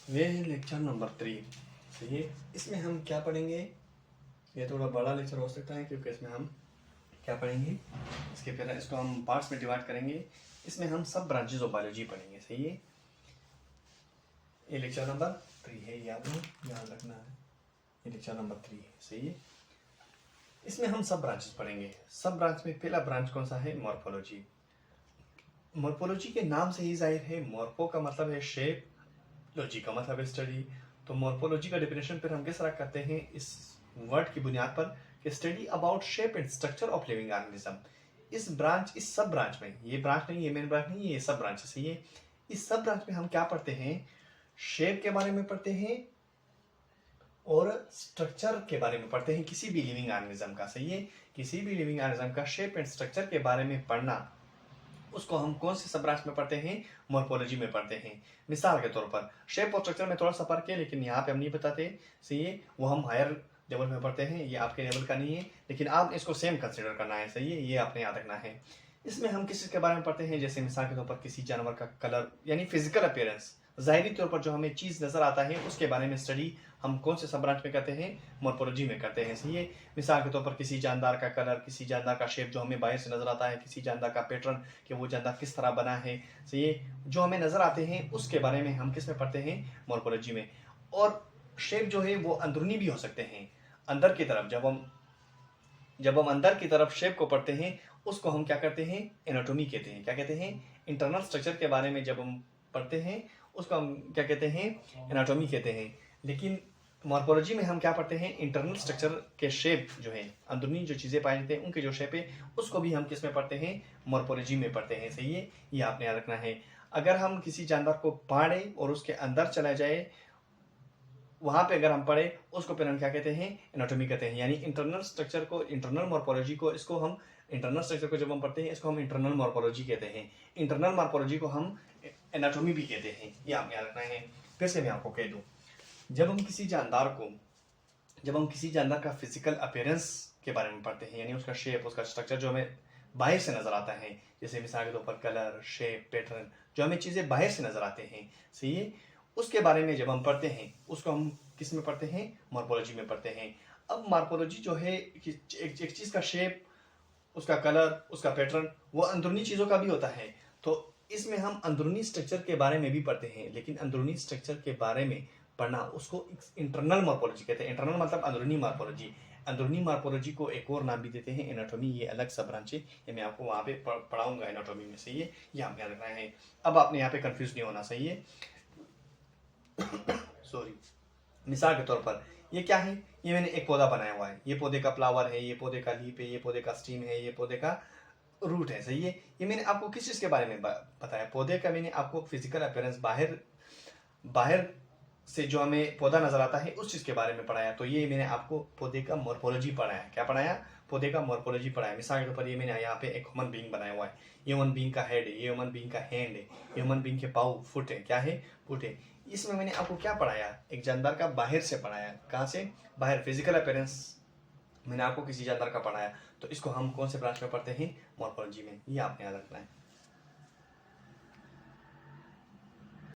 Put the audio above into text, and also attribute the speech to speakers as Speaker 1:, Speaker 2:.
Speaker 1: वे है lecture number 3। सही है। इसमें हम क्या पढ़ेंगे, ये थोड़ा बड़ा लेक्चर हो सकता है क्योंकि इसमें हम क्या पढ़ेंगे, इसके पहले इसको हम पार्ट्स में डिवाइड करेंगे। इसमें हम सब ब्रांचेज ऑफ बायोलॉजी पढ़ेंगे। सही है। ये लेक्चर नंबर 3 है, याद रखना है। ये लेक्चर नंबर 3 है। सही है। इसमें हम सब ब्रांचेस पढ़ेंगे। सब ब्रांच में पहला ब्रांच कौन सा है, मॉर्फोलॉजी। मॉर्फोलॉजी के नाम से ही जाहिर है, मॉर्फो का मतलब है शेप, लॉजी का मतलब है स्टडी। तो मॉर्फोलॉजी का डेफिनेशन फिर हम किस तरह करते हैं, इस वर्ड की बुनियाद पर कि study about shape and structure of living organism. इस सब ब्रांच में, ये ब्रांच नहीं, ये मेन ब्रांच नहीं, ये सब ब्रांच है। सही है। इस सब ब्रांच में हम क्या पढ़ते हैं, शेप के बारे में पढ़ते हैं और स्ट्रक्चर के बारे में पढ़ते हैं किसी भी लिविंग ऑर्गेनिज्म का। सही है। किसी भी लिविंग ऑर्गेनिज्म का शेप एंड स्ट्रक्चर के बारे में पढ़ना, उसको हम कौन से सब ब्रांच में पढ़ते हैं, मॉर्फोलॉजी में पढ़ते हैं। मिसाल के तौर पर शेप और स्ट्रक्चर में थोड़ा सा फर्क है, लेकिन यहाँ पे हम नहीं बताते। सही है। वो हम हायर लेवल में पढ़ते हैं, ये आपके लेवल का नहीं है, लेकिन आप इसको सेम कंसिडर करना है। सही है। ये आपने याद रखना है। इसमें हम किस चीज़ के बारे में पढ़ते हैं, जैसे मिसाल के तौर पर किसी जानवर का कलर यानी फिजिकल अपीयरेंस, ज़ाहिरी तौर पर जो हमें चीज़ नज़र आता है उसके बारे में स्टडी हम कौन से सब ब्रांच में करते हैं, मॉर्फोलॉजी में करते हैं। सही है। मिसाल के तौर पर किसी जानदार का कलर, किसी जानदार का शेप जो हमें बाहर से नजर आता है, किसी जानदार का पैटर्न कि वो जानदार किस तरह बना है। सही है। जो हमें नजर आते हैं उसके बारे में हम किस में पढ़ते हैं, मॉर्फोलॉजी में। और शेप जो है वो अंदरूनी भी हो सकते हैं। अंदर की तरफ जब हम अंदर की तरफ शेप को पढ़ते हैं, उसको हम क्या करते हैं, एनाटॉमी कहते हैं। क्या कहते हैं, इंटरनल स्ट्रक्चर के बारे में जब हम पढ़ते हैं उसको हम क्या कहते हैं, एनाटॉमी कहते हैं। लेकिन मॉर्फोलॉजी में हम क्या पढ़ते हैं, इंटरनल स्ट्रक्चर के शेप जो है, अंदरूनी जो चीज़ें पाई जाती हैं उनके जो शेप है, उसको भी हम किस में पढ़ते हैं, मॉर्फोलॉजी में पढ़ते हैं। सही है। ये आपने याद रखना है। अगर हम किसी जानवर को पाड़े और उसके अंदर चला जाए, वहां पे अगर हम पढ़े उसको फिर हम क्या कहते हैं, एनाटॉमी कहते हैं। यानी इंटरनल स्ट्रक्चर को, इंटरनल मॉर्फोलॉजी को, इसको हम इंटरनल स्ट्रक्चर को जब हम पढ़ते हैं इसको हम इंटरनल मॉर्फोलॉजी कहते हैं। इंटरनल मॉर्फोलॉजी को हम एनाटॉमी भी कहते हैं। ये आपने याद रखना है। फिर से मैं आपको कह दूं, जब हम किसी जानदार का फिजिकल अपीयरेंस के बारे में पढ़ते हैं, यानी उसका शेप, उसका स्ट्रक्चर जो हमें बाहर से नजर आता है, जैसे मिसाल के तौर पर कलर, शेप, पैटर्न, जो हमें चीजें बाहर से नजर आते हैं। सही है। उसके बारे में जब हम पढ़ते हैं उसको हम किस में पढ़ते हैं, मॉर्फोलॉजी में पढ़ते हैं। अब मॉर्फोलॉजी जो है, एक चीज का शेप, उसका कलर, उसका पैटर्न, वो अंदरूनी चीजों का भी होता है। तो इसमें हम अंदरूनी स्ट्रक्चर के बारे में भी पढ़ते हैं, लेकिन अंदरूनी स्ट्रक्चर के बारे में पढ़ना उसको इंटरनल मॉर्फोलॉजी कहते हैं। इंटरनल मतलब अंदरूनी मॉर्फोलॉजी। अंदरूनी मॉर्फोलॉजी को एक और नाम भी देते हैं एनाटॉमी। ये अलग सब ब्रांच है, ये मैं आपको वहां पे पढ़ाऊंगा एनाटॉमी में। सही है। ये हम ध्यान रखना है। अब आपने यहाँ पे कंफ्यूज नहीं होना। सही है। सॉरी। मिसाल के तौर पर ये क्या है, ये मैंने एक पौधा बनाया हुआ है, ये पौधे का फ्लावर है, ये पौधे का लीफ है, ये पौधे का स्टीम है, ये पौधे का रूट है। सही है। ये मैंने आपको किस चीज के बारे में बताया, पौधे का मैंने आपको फिजिकल अपीयरेंस, बाहर से जो हमें पौधा नजर आता है उस चीज के बारे में पढ़ाया। तो ये मैंने आपको पौधे का मॉर्फोलॉजी पढ़ाया। क्या पढ़ाया, पौधे का मॉर्फोलॉजी पढ़ाया। मिसाल के तौर पर ये मैंने यहाँ पे एक ह्यूमन बीइंग बनाया हुआ है, ये ह्यूमन बीइंग का हेड है, ये ह्यूमन बीइंग का हैंड है, ये ह्यूमन बीइंग के पाँव, फुट है। क्या है, फुट है। इसमें मैंने आपको क्या पढ़ाया, एक जानदार का बाहर से पढ़ाया। कहाँ से, बाहर, फिजिकल अपीयरेंस मैंने आपको किसी जानदार का पढ़ाया। तो इसको हम कौन से ब्रांच में पढ़ते हैं, मॉर्फोलॉजी में। ये आपने याद रखना है।